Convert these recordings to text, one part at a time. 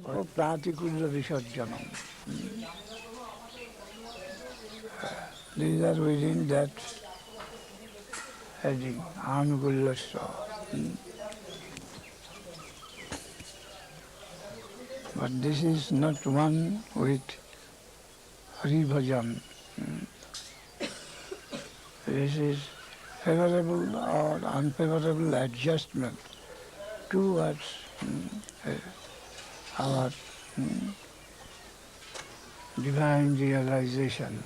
Pratikulya Visarjanam. These are within that heading, Anukullasya. But this is not one with Hari Bhajan. This is favorable or unfavorable adjustment towards our divine realization.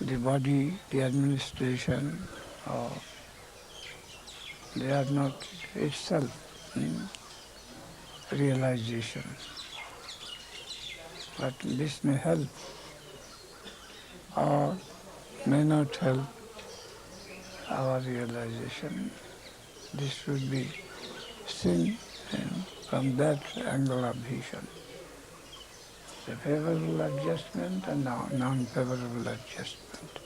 The body, the administration, they are not itself realization. But this may help or may not help our realization. This should be seen from that angle of vision. The favorable adjustment and non-favorable adjustment.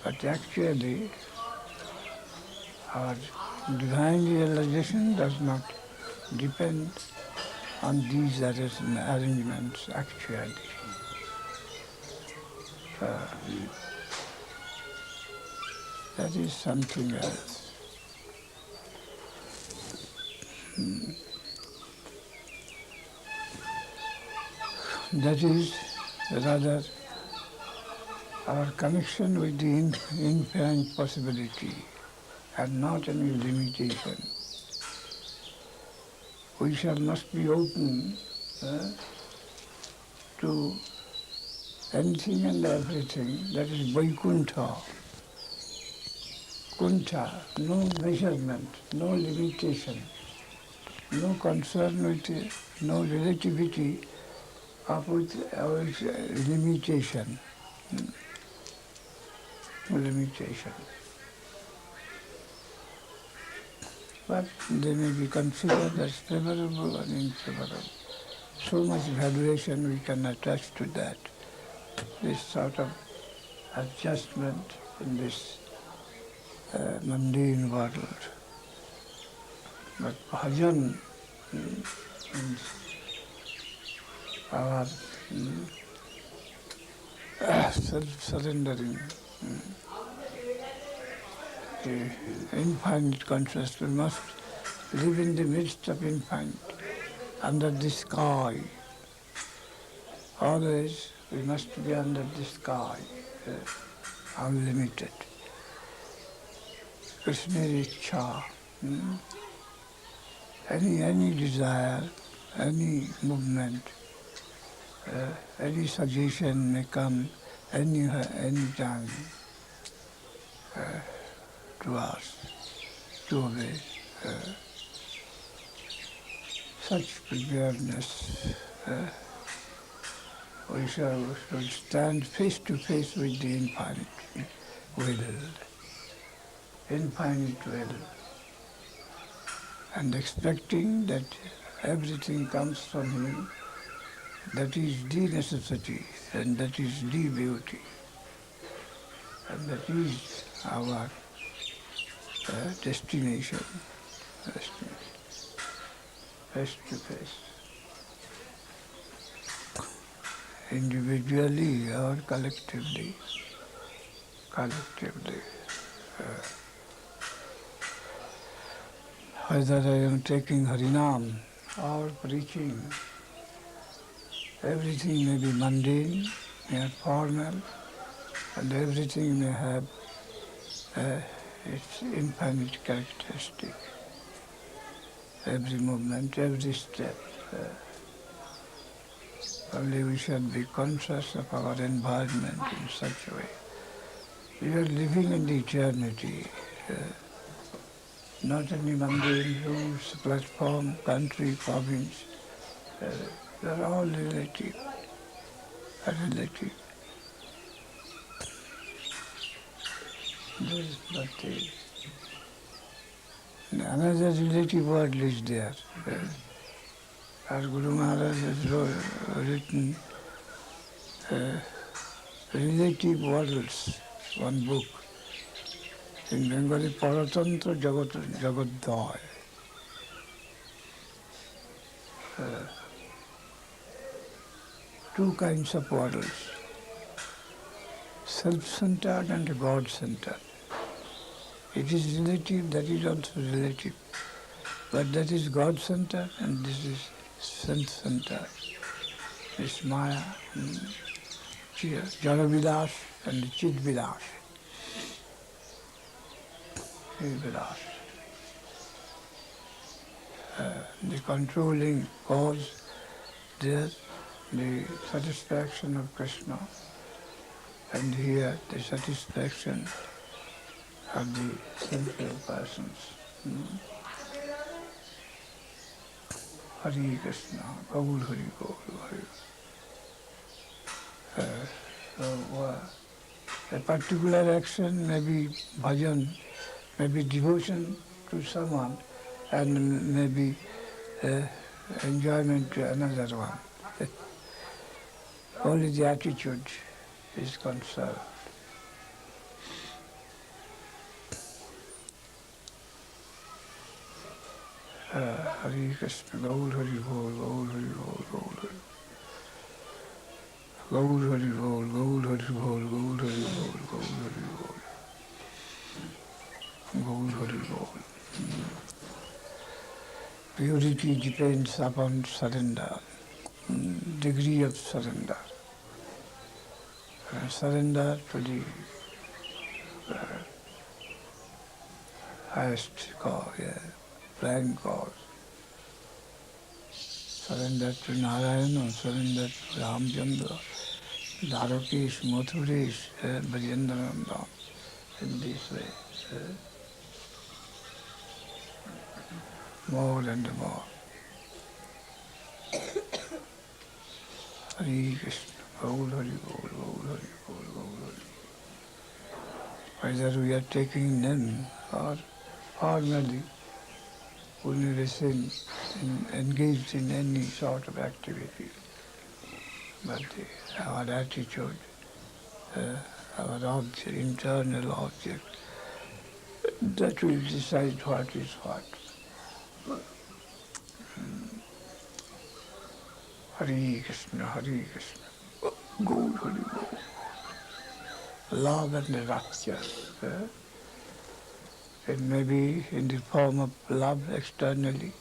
But actually, our divine realization does not depend on these arrangements actually. That is something else. That is rather our connection with the infinite possibility and not any limitation. We must be open to anything and everything that is Vaikuntha. Kuntha, no measurement, no limitation, no concern with, no relativity of with limitation. Limitation. But they may be considered as favorable or unfavorable. So much valuation we can attach to that. This sort of adjustment in this mundane world. But bhajan means our self-surrendering, infinite consciousness. We must live in the midst of infinite, under the sky. Always we must be under the sky, unlimited. Krishna Ichcha. Any desire, any movement, any suggestion may come any time to us, to obey. Such preparedness, we shall stand face to face with the infinite will, and expecting that everything comes from Him. That is the necessity, and that is the beauty, and that is our destination, face to face, individually or collectively. Whether I am taking Harinam or preaching, everything may be mundane, may be formal, and everything may have its infinite characteristic. Every movement, every step. Only we should be conscious of our environment in such a way. We are living in the eternity, not any mundane rules, platform, country, province. They are all relative. Another relative world is there. Our Guru Maharaj has written Relative Worlds, one book. In Bengali, Paratantra Jagadvaya. two kinds of worlds, self-centered and God-centered. It is relative, that is also relative. But that is God-centered and this is self-centered. It's Maya, Jara-Vilas and Chit-Vilas. Vilas. The controlling cause, there, the satisfaction of Krishna, and here the satisfaction of the sensual persons. Hare Krishna, Gaur Hari Gaur Hari. So a particular action may be bhajan, may be devotion to someone, and may be enjoyment to another one. Only the attitude is concerned. Hare Krishna, Gaur Hari Bol, Gaur Hari Bol, Gaur Hari Gaur Hari Bol, Gaur Hari Bol, Gaur Hari Bol, Gaur Hari Bol, Gaur Hari Bol. Purity depends upon surrender, degree of surrender. Surrender to the highest cause, prime cause. Surrender to Narayana, surrender to Ramchandra, Dwarakesh, Mathuresh, Brajendranandam, in this way. More and more. Hare Krishna, Gaur Hari Gaur, Gaur Hari Gaur, Gaur Hari. Whether we are taking them or formally, only listen and engaged in any sort of activity. But our attitude, our object, internal object, that will decide what is what. Hare Krishna, Hare Krishna, Gaur Hari Gaur. Love and rapture. It may be in the form of love externally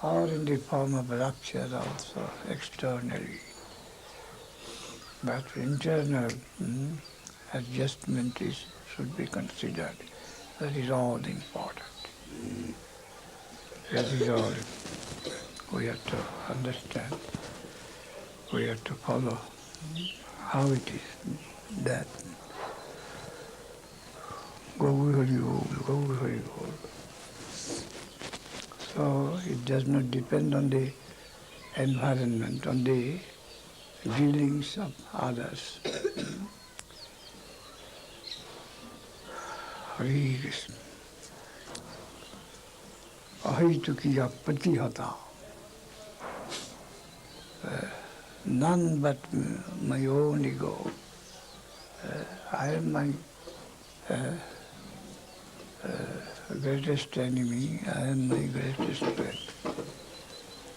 or in the form of rapture also externally. But internal adjustment should be considered. That is all important. That is all we have to understand. We have to follow how it is that Gaur Hari Gaur, Gaur Hari Gaur. So it does not depend on the environment, on the feelings of others. Hare Krishna. Ahitukiya Pratihata. None but my own ego. I am my greatest enemy, I am my greatest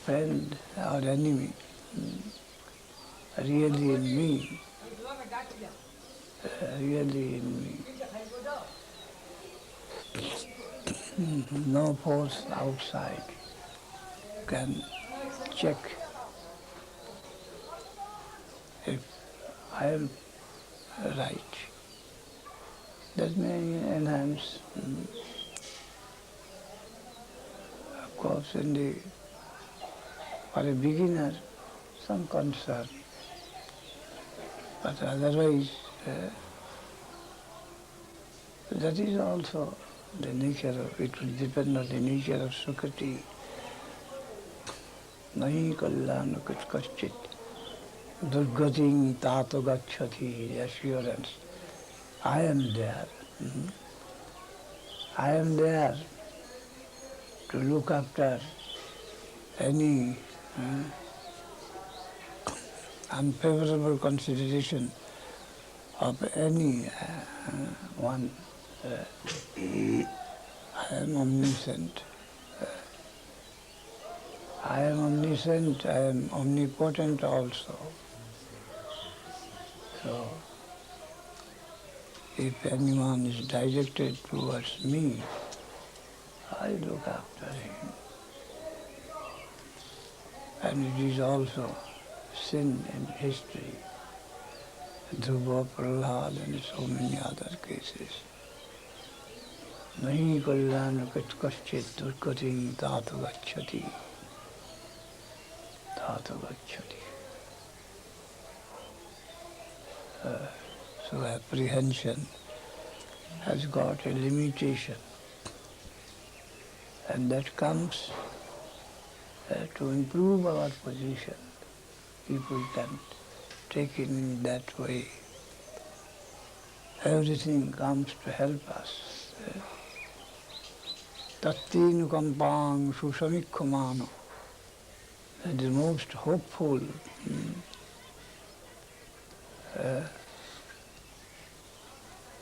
friend or enemy. Really in me, really in me. No force outside can check if I am right. That may enhance, of course, for a beginner, some concern. But otherwise, that is also the nature of, it will depend on the nature of Sukati. Nahi kalyana kaschit, durgating tato gacchati, assurance. I am there. I am there to look after any unfavorable consideration of any one. I am omniscient. I am omniscient. omniscient, I am omnipotent also. So, if anyone is directed towards me, I look after him. And it is also seen in history, Dhruva, Prahlad and so many other cases. Nahi kalyan kaschit durgati dhatu gacchati. Dhatu gacchati. So apprehension has got a limitation. And that comes to improve our position if we can take it in that way. Everything comes to help us. Tattinu kampang susamikkhumano. The most hopeful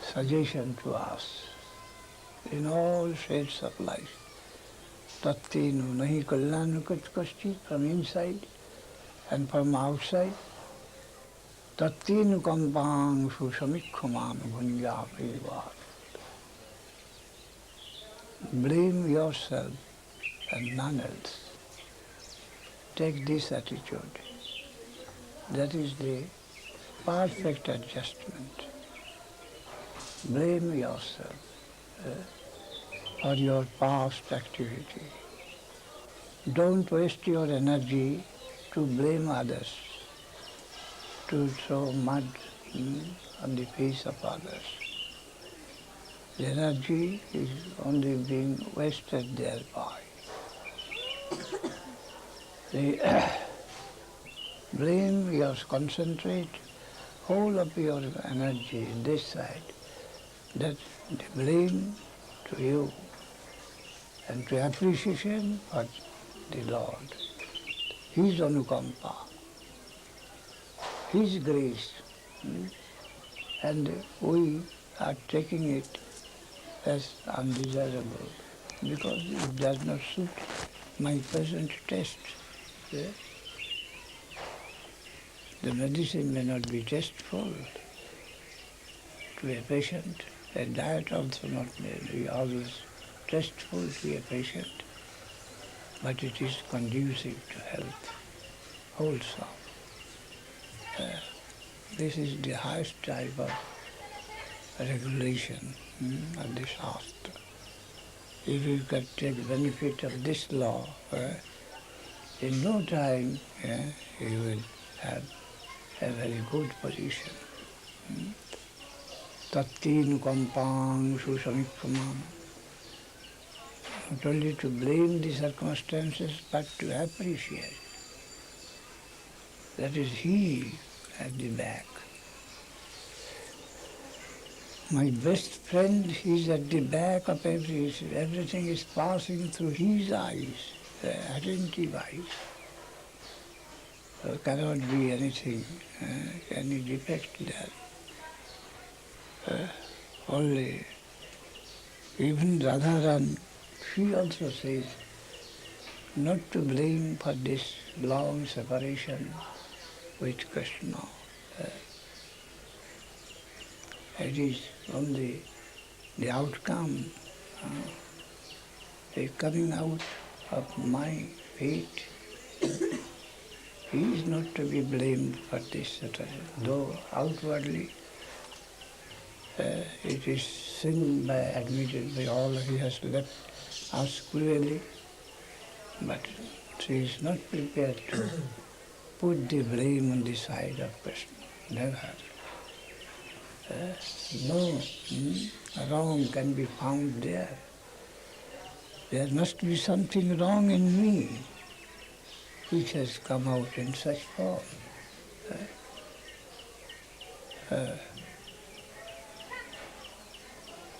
suggestion to us in all shades of life. Tattinu nahi kalyanu kaschit, from inside and from outside. Tattinu kampang susamikkhumano bhunjapeva. Blame yourself and none else. Take this attitude. That is the perfect adjustment. Blame yourself for your past activity. Don't waste your energy to blame others, to throw mud on the face of others. The energy is only being wasted thereby. Blame, you concentrate whole of your energy this side, that the blame to you and to appreciation for the Lord, His anukampa, His grace, and we are taking it as undesirable because it does not suit my present taste. The medicine may not be tasteful to a patient. A diet also not be always tasteful to a patient, but it is conducive to health, wholesome. This is the highest type of regulation of the Shastra. If you can take benefit of this law, in no time you will have a very good position. Tattinu kampang susamikkhumam. Not only to blame the circumstances, but to appreciate. That is He at the back. My best friend is at the back of everything. Everything is passing through His eyes, attentive eyes. There cannot be anything, any defect there. Only, even Radharani, she also says, not to blame for this long separation with Krishna. It is only the outcome, the coming out of my fate. He is not to be blamed for this, though outwardly it is seen by, admitted by all, he has left us clearly, but she is not prepared to put the blame on the side of Krishna. Never. No wrong can be found there. There must be something wrong in me which has come out in such form.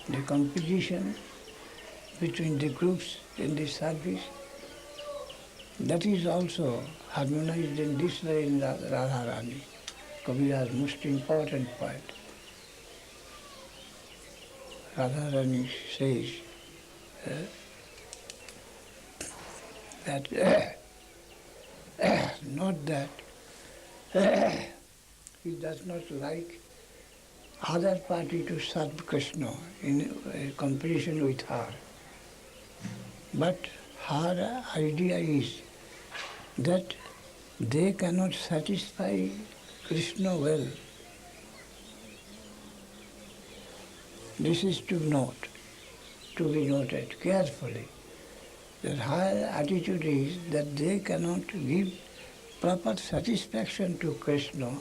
The competition between the groups in the service, that is also harmonized in this way in Radharani, Kabira's most important point. Radharani says that not that he does not like other party to serve Krishna in competition with her. But her idea is that they cannot satisfy Krishna well. This is to be noted carefully. That her attitude is that they cannot give proper satisfaction to Krishna,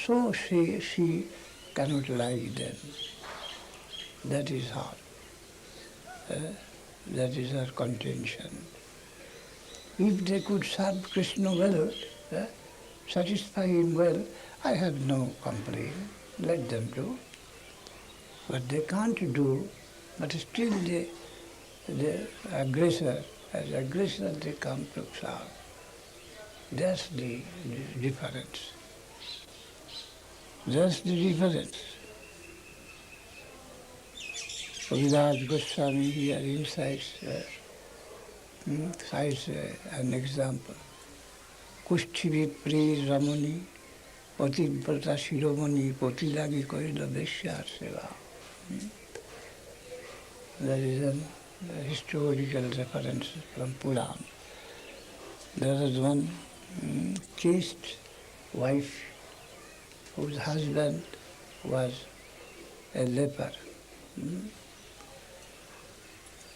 so she cannot like them. That is her contention. If they could serve Krishna well, satisfy him well, I have no complaint. Let them do. But they can't do, but still the aggressor, as aggressor they come to serve. That's the difference. That's the difference. Kaviraj Goswami here cites an example. Kushchivi Pri Ramani, Pativrata Shiromani, Potilagi Koila Veshyar Seva. There is a historical reference from Puran. There is one chaste wife whose husband was a leper.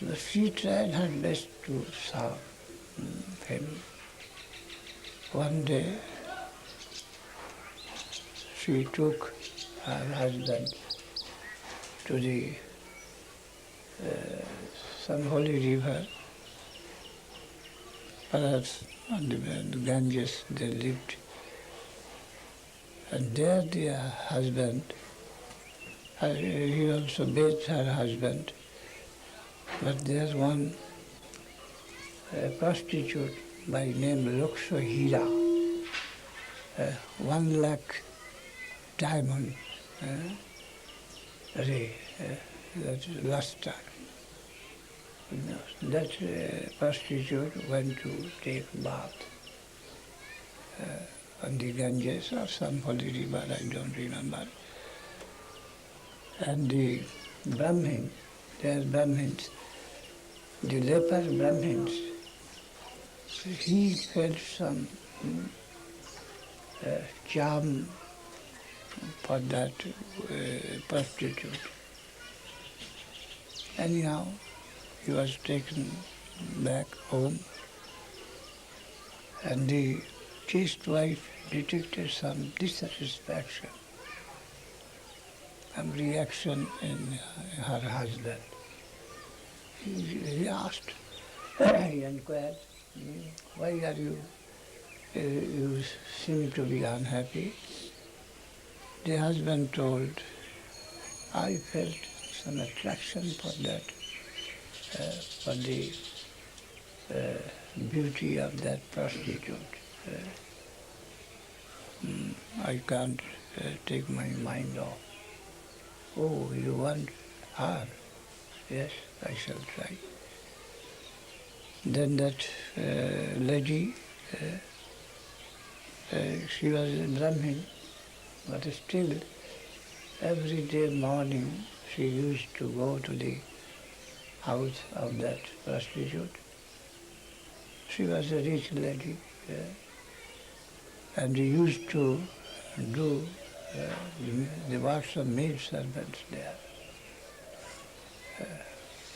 So she tried her best to serve him. One day she took her husband to the some holy river, perhaps on the Ganges they lived. And there their husband, he also bathed her husband, but there's one prostitute by name Laksha Hira, 1 lakh diamond ray, that luster. That prostitute went to take bath on the Ganges or some holy river, I don't remember. And the Brahmin, they are Brahmins, the leper Brahmins, he felt some charm for that prostitute. Anyhow, he was taken back home, and the chaste wife detected some dissatisfaction, some reaction in her husband. He asked, he inquired, why are you seem to be unhappy? The husband told, I felt some attraction for that, for the beauty of that prostitute. I can't take my mind off. Oh, you want her? Yes, I shall try. Then that lady, she was a Brahmin, but still every day morning she used to go to the house of that prostitute. She was a rich lady, and he used to do the works of maid servants there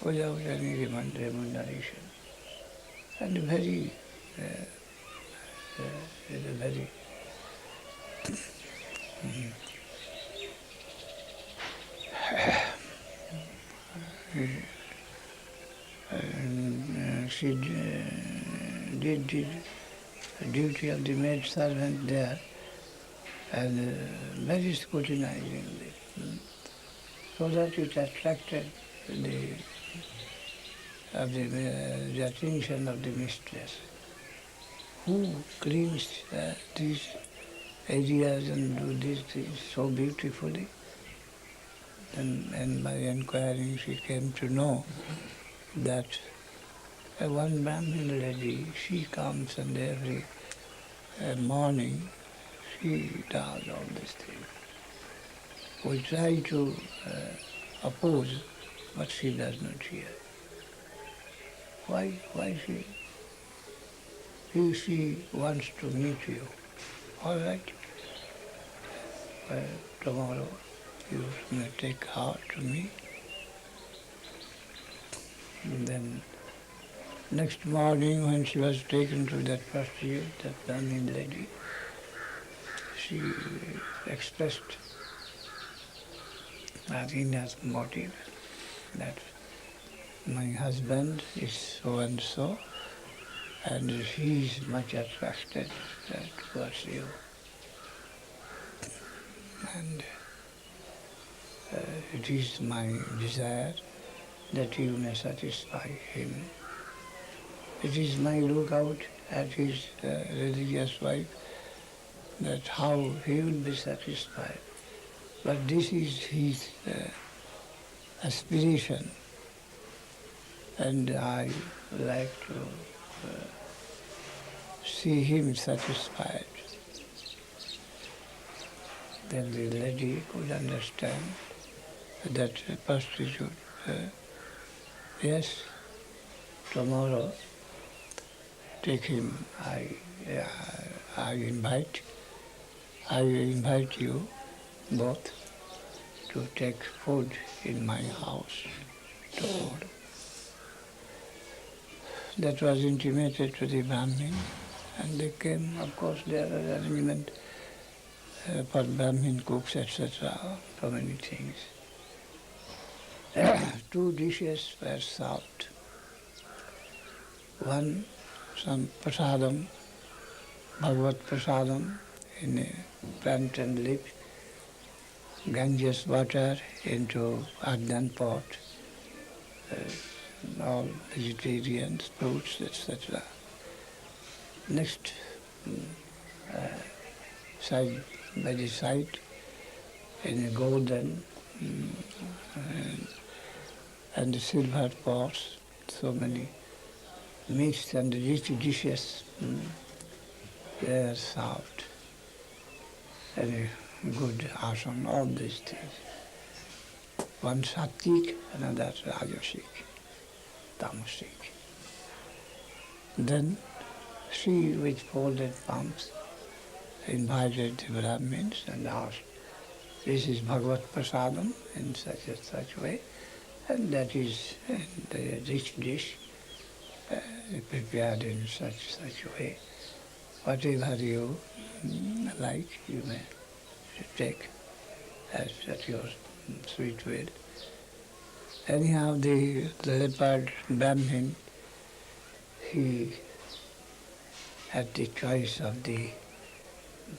without any remuneration. And very she did the duty of the maid servant there, and very scrutinizingly, so that it attracted the attention of the mistress, who cleans these areas and do these things so beautifully. And by inquiring she came to know that one Brahmin lady, she comes and every morning, she does all these things. We try to oppose, but she does not hear. Why? Why she? If she wants to meet you, all right. Tomorrow you may take her to me. And then next morning when she was taken to that prostitute, that Brahmin lady, she expressed that in her motive that my husband is so and so and he is much attracted towards you. And it is my desire that you may satisfy him. It is my lookout at his religious wife, that how he will be satisfied. But this is his aspiration, and I like to see him satisfied. Then the lady could understand that prostitute, yes, tomorrow take him, I invite you both to take food in my house tomorrow. That was intimated to the Brahmin, and they came. Of course, there are arrangements for Brahmin cooks, etc., so many things. 2 dishes were served. One, some prasadam, Bhagavad prasadam in a plantain leaf, Ganges water into earthen pot, all vegetarians, fruits, etc. Next, side by the side, in a golden and silver pots, so many mixed and rich dishes they are served. And a good asana, all these things. One sattvic, another rajasic, tamasic. Then she, with folded palms, invited the Brahmins and asked, this is Bhagavad Prasadam in such and such way, and that is the rich dish prepared in such way. Whatever you like, you may take as at your sweet will. Anyhow, the leopard Brahmin, he had the choice of the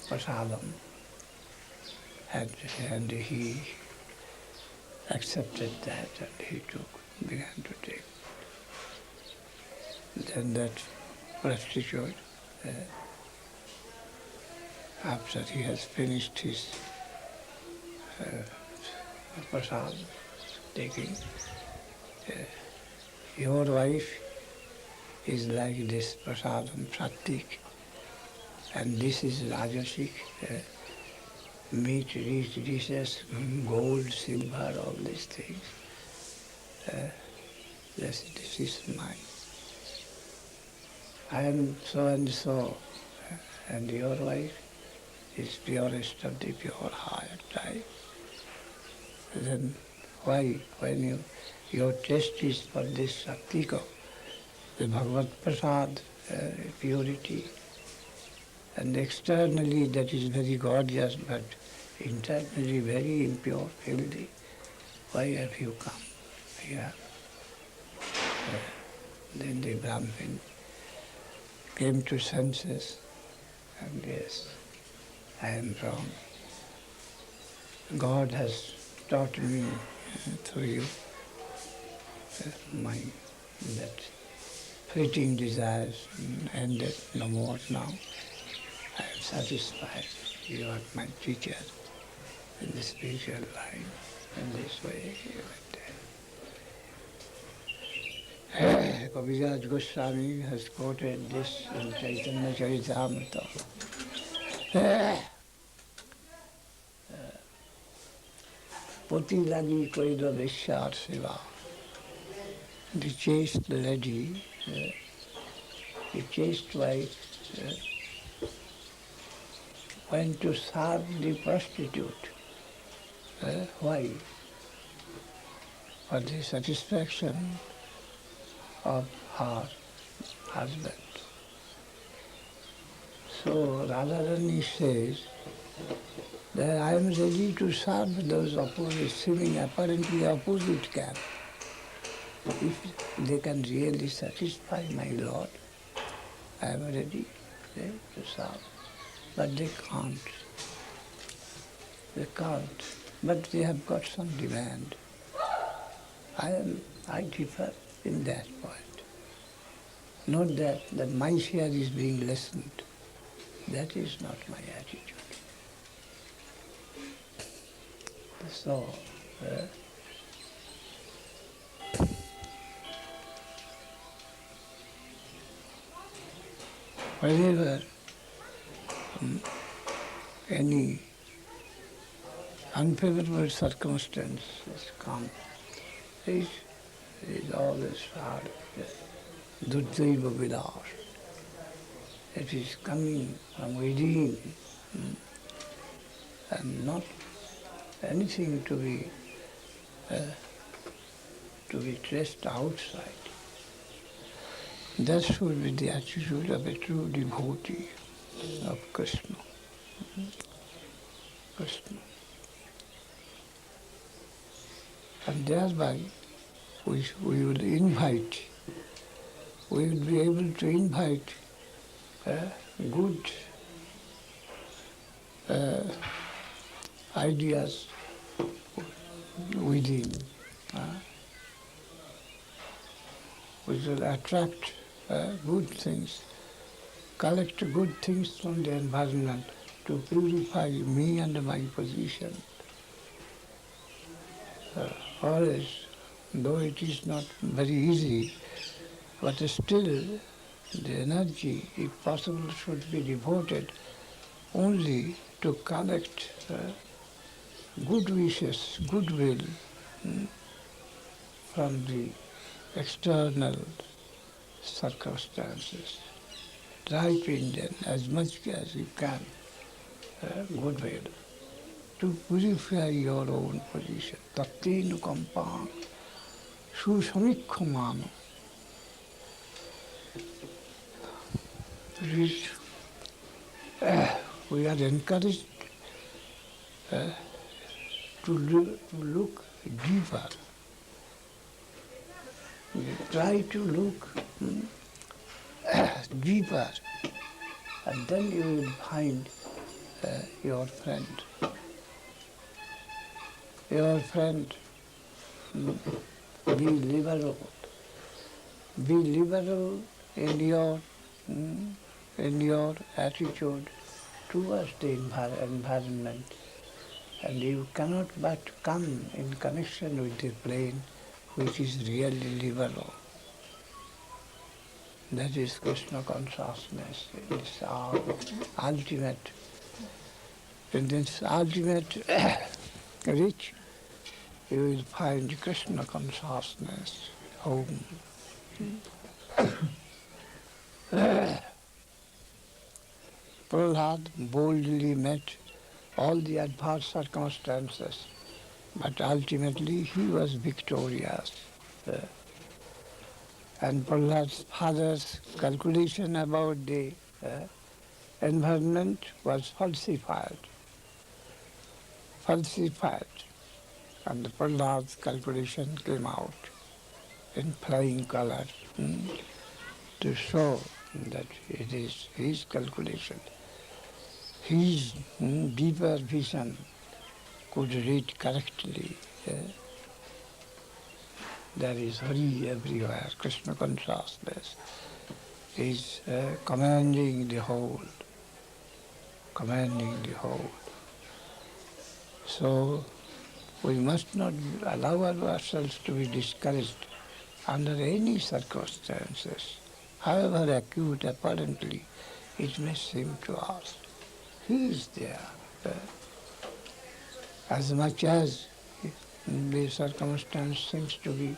prasadam, and he accepted that, and he began to take. Then that prostitute, after he has finished his prasad taking, your wife is like this prasadam sattvic, and this is rajasic, meat, rich dishes, gold, silver, all these things. This is mine. I am so and so, and your wife is purest of the pure heart type. Then why, when your taste is for this sattvika, the Bhagavad Prasad, purity, and externally that is very gorgeous, but internally very impure, filthy, why have you come here? Then the Brahmin came to senses, and yes, I am wrong. God has taught me through you that fleeting desires ended, no more now. I am satisfied. You are my teacher in the spiritual line. In this way, you went there. Kaviraj Goswami has quoted this in Chaitanya Charitamrita. Poti lagi koida vishar seva. The chaste lady, the chaste wife, went to serve the prostitute. Why? For the satisfaction of her husband. So Radharani says that I am ready to serve those opposite, seeming apparently opposite camp. If they can really satisfy my Lord, I am ready to serve. But they can't. They can't. But they have got some demand. I differ in that point. Not that my share is being lessened. That is not my attitude. So, whenever any unfavorable circumstances come, it is always hard. Duddhaiva vidas. It is coming from within and not anything to be traced outside. That should be the attitude of a true devotee of Krishna. Krishna. And thereby we will invite, we will be able to invite good ideas within, which will attract good things, collect good things from the environment to purify me and my position. Or else, though it is not very easy, but still the energy, if possible, should be devoted only to collect good wishes, goodwill from the external circumstances. Try to indent as much as you can goodwill to purify your own position. Tattenu kampang susamikhamano. We are encouraged to look deeper. Try to look deeper, and then you will find your friend. Your friend, be liberal. Be liberal in your attitude towards the environment, and you cannot but come in connection with the plane which is really liberal. That is Krishna consciousness. It's our ultimate. In this ultimate reach, you will find Krishna consciousness home. Prahlad boldly met all the adverse circumstances, but ultimately he was victorious. And Prahlad's father's calculation about the environment was falsified. And Prahlad's calculation came out in flying colors to show that it is his calculation. His deeper vision could read correctly. There is Hari everywhere. Krishna consciousness is commanding the whole. So we must not allow ourselves to be discouraged under any circumstances, however acute apparently it may seem to us. He is there. As much as the circumstance seems to be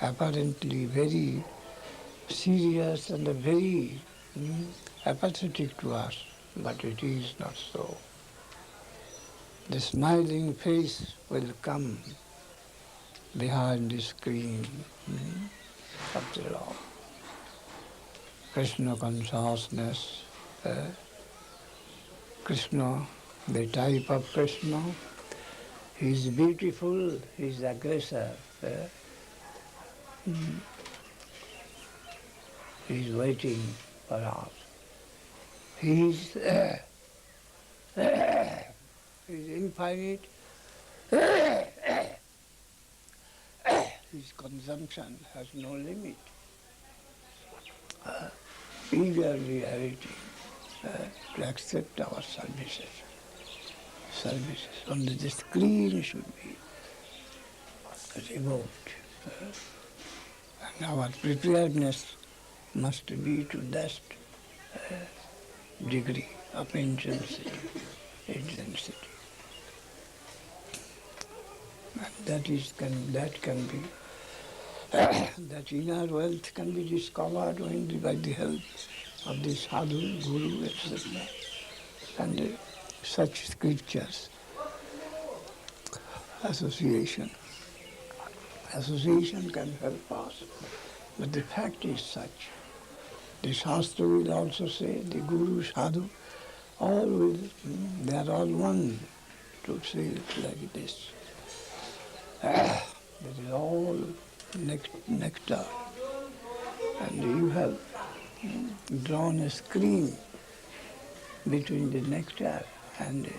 apparently very serious and very apathetic to us, but it is not so. The smiling face will come behind the screen of the Lord. Krishna consciousness, Krishna, the type of Krishna, he is beautiful, he is aggressor. He is waiting for us. He is infinite. His consumption has no limit. Eagerly awaiting to accept our services. Only the screen should be removed. And our preparedness must be to that degree of intensity. And that can be that inner wealth can be discovered only by the help of the sadhu, guru, etc. And such scriptures. Association can help us. But the fact is such. The Shastra will also say, the Guru, Sadhu, all will, they are all one, to say it like this. That is all nectar. And you have drawn a screen between the nectar and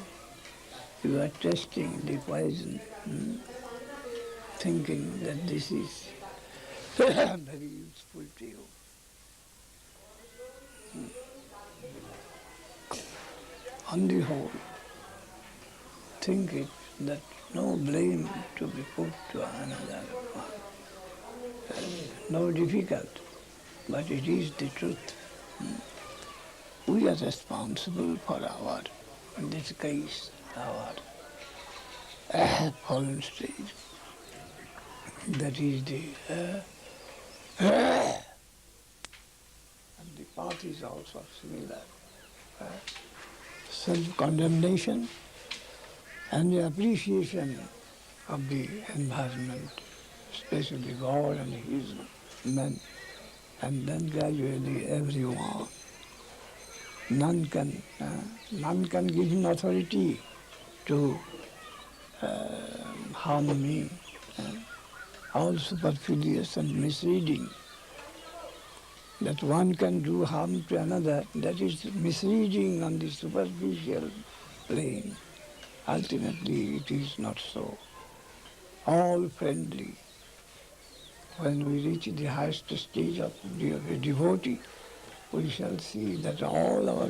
you are testing the poison, thinking that this is very useful to you. On the whole, think it that no blame to be put to another one. No difficult, but it is the truth. We are responsible for our, in this case, our fallen state. That is the and the path is also similar. Self-condemnation and the appreciation of the environment, especially God and His men, and then gradually everyone. None can give him authority to harm me. All superfluous and misleading. That one can do harm to another, that is misleading on the superficial plane. Ultimately, it is not so. All friendly. When we reach the highest stage of a devotee, we shall see that all our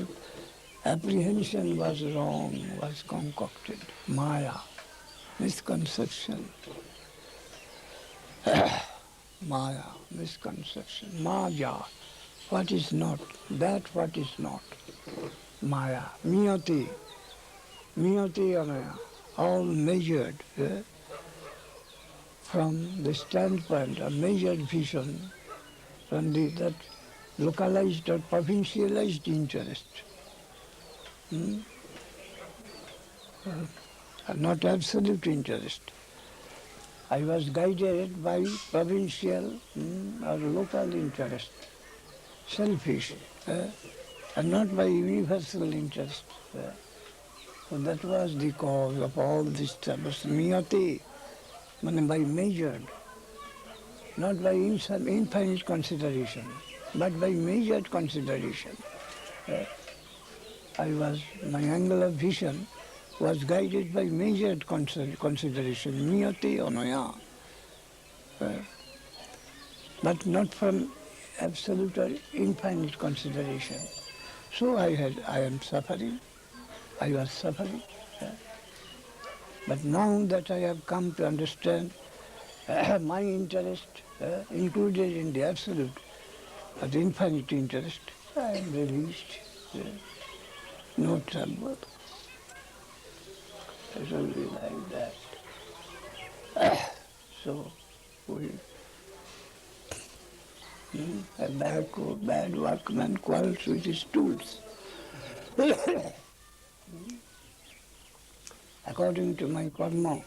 apprehension was wrong, was concocted. Maya, misconception. Maya, misconception. Maya, what is not, that what is not. Maya, miyati, anaya, all measured from the standpoint of measured vision, from that localized or provincialized interest. Not absolute interest. I was guided by provincial or local interest, selfish, and not by universal interest. So that was the cause of all this trouble. Miyate, by measured, not by infinite consideration, but by measured consideration. My angle of vision was guided by measured consideration, niyati anaya, but not from absolute or infinite consideration. So I am suffering, I was suffering. But now that I have come to understand my interest included in the absolute, but infinite interest, I am released. No trouble. It will be like that. So, we, a bad workman quarrels with his tools. According to my karma,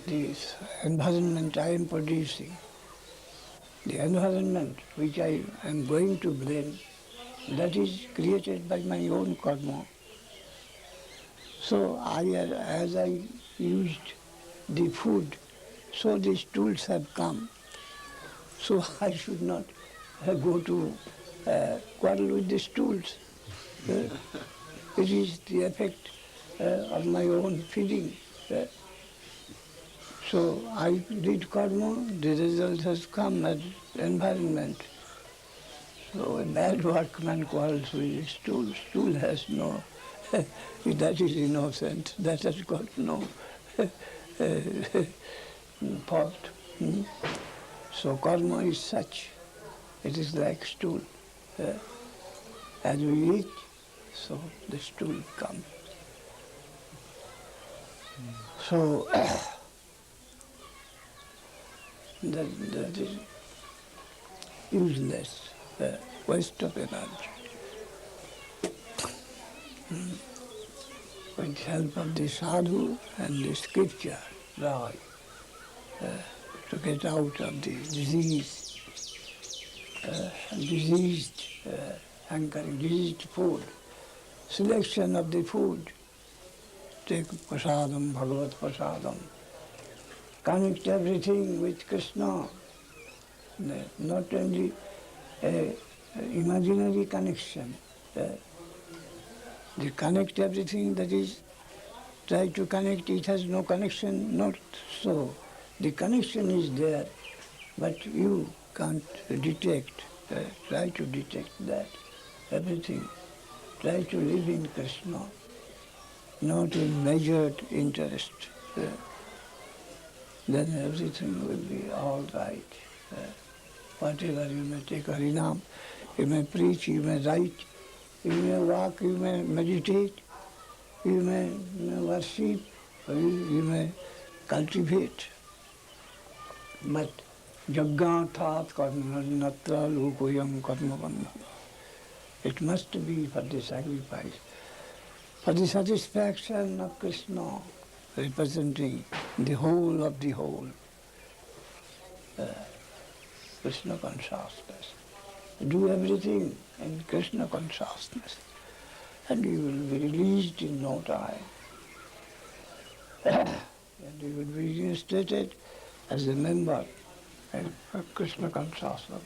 this environment I am producing, the environment which I am going to blame, that is created by my own karma. So as I used the food, so these tools have come. So I should not go to quarrel with these tools. It is the effect of my own feeding. So I did karma, the result has come as environment. So a bad workman quarrels with his tool. Tool has no, that is innocent, that has got no fault. So karma is such, it is like stool. As we eat, so the stool comes. So that is useless, waste of energy. With the help of the sadhu and the scripture, right, to get out of the diseased hankering, diseased food, selection of the food, take prasadam, Bhagavat prasadam, connect everything with Krishna, not only imaginary connection, the connect everything, that is, try to connect, it has no connection, not so. The connection is there, but you can't detect, try to detect that, everything. Try to live in Krishna, not in measured interest. Then everything will be all right. Whatever you may take Harinam, you may preach, you may write, you may walk, you may meditate, you may worship, you may cultivate. But Jaggathat karma natra lokoyam karma bandham. It must be for the sacrifice, for the satisfaction of Krishna, representing the whole of the whole. Krishna consciousness. Do everything in Krishna consciousness, and you will be released in no time. And you will be reinstated as a member of Krishna consciousness.